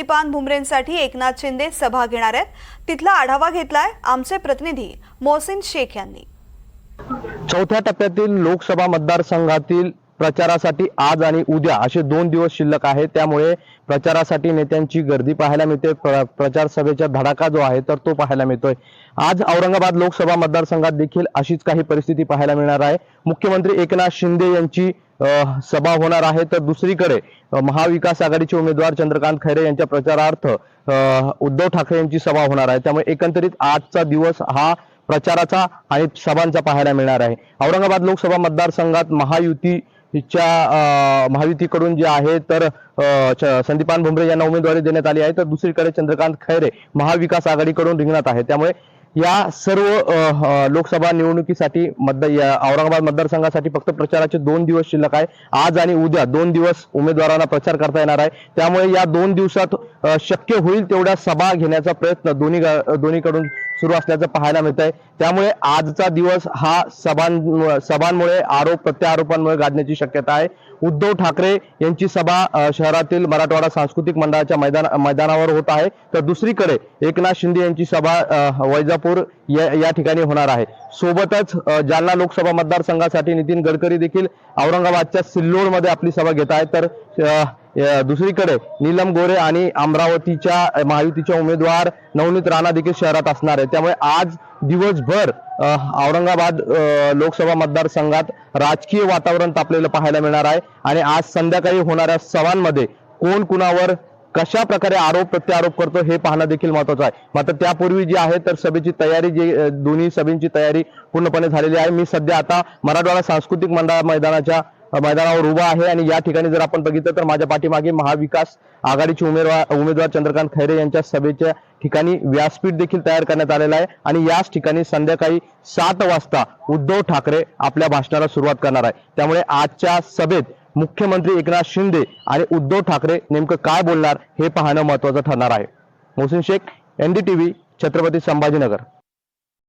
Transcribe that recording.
संदीपान भुमरेंसाठी एकनाथ शिंदे सभा घेणार आहेत। तिथला आढावा घेतलाय आमचे प्रतिनिधी मोहसिन शेख यांनी। चौथ्या टप्प्यातील लोकसभा मतदारसंघातील प्रचारासाठी आज आणि उद्या असे 2 दिवस शिल्लक आहे। त्यामुळे प्रचारासाठी नेत्यांची गर्दी पाहायला मिळते। प्रचार सभेचा धडाका जो आहे तर तो पाहायला मिळतोय। आज औरंगाबाद लोकसभा मतदारसंघात देखील अशीच काही परिस्थिती पाहायला मिळणार आहे। मुख्यमंत्री एकनाथ शिंदे यांची सभा होणार आहे, तर दुसरीकडे महाविकास आघाडीचे उमेदवार चंद्रकांत खैरे यांच्या प्रचारार्थ उद्धव ठाकरे यांची सभा होणार आहे। त्यामुळे एकंदरीत आजचा दिवस हा प्रचाराचा आणि सभांचा पाहायला मिळणार आहे। औरंगाबाद लोकसभा मतदारसंघात महायुतीकडून जे आहे तर संदीपान भुमरे यांना उमेदवारी देण्यात आली आहे, तर दुसरीकडे चंद्रकांत खैरे महाविकास आघाडीकडून रिंगणात आहे। त्यामुळे या सर्व लोकसभा निवडणुकीसाठी औरंगाबाद मतदारसंघासाठी फक्त प्रचाराचे 2 दिवस शिल्लक आहे। आज आणि उद्या 2 दिवस उमेदवारांना प्रचार करता येणार आहे। त्यामुळे या 2 दिवसात शक्य होईल तेवढ्या सभा घेण्याचा प्रयत्न दोन्हीकडून सुरू असल्याचं पाहायला मिळत आहे। त्यामुळे आजचा दिवस हा सभांमुळे आरोप प्रत्यारोपांमुळे गाजण्याची शक्यता आहे। उद्धव ठाकरे यांची सभा शहरातील मराठवाडा सांस्कृतिक मंडळाच्या मैदानावर होत आहे, तर दुसरीकडे एकनाथ शिंदे यांची सभा वैजापूर या ठिकाणी होणार आहे। सोबतच जालना लोकसभा मतदारसंघासाठी नितीन गडकरी देखील औरंगाबादच्या सिल्लोडमध्ये आपली सभा घेत आहेत, तर दुसरीकडे नीलम गोरे आणि अमरावतीच्या महायुतीच्या उमेदवार नवनीत राणा देखील शहरात असणार आहे। त्यामुळे आज दिवसभर औरंगाबाद लोकसभा मतदारसंघात राजकीय वातावरण तापलेलं पाहायला मिळणार आहे आणि आज संध्याकाळी होणाऱ्या सभांमध्ये कोण कुणावर कशा प्रकारे आरोप प्रत्यारोप करतो हे पाहणं देखील महत्त्वाचं आहे। मात्र त्यापूर्वी जी आहे तर सभेची तयारी दोन्ही सभेची तयारी पूर्णपणे झालेली आहे। मी सध्या आता मराठवाडा सांस्कृतिक मंडळ मैदानावर उभा आहे आणि या ठिकाणी जर आपण बघितलं तर माझ्या पाठीमागे महाविकास आघाडीचे उमेदवार चंद्रकांत खैरे यांच्या सभेच्या ठिकाणी व्यासपीठ देखील तयार करण्यात आलेलं आहे आणि याच ठिकाणी संध्याकाळी 7 वाजता उद्धव ठाकरे आपल्या भाषणाला सुरुवात करणार आहे। त्यामुळे आजच्या सभेत मुख्यमंत्री एकनाथ शिंदे आणि उद्धव ठाकरे नेमकं काय बोलणार हे पाहणं महत्त्वाचं ठरणार आहे। मोहसिन शेख, NDTV, छत्रपती संभाजीनगर।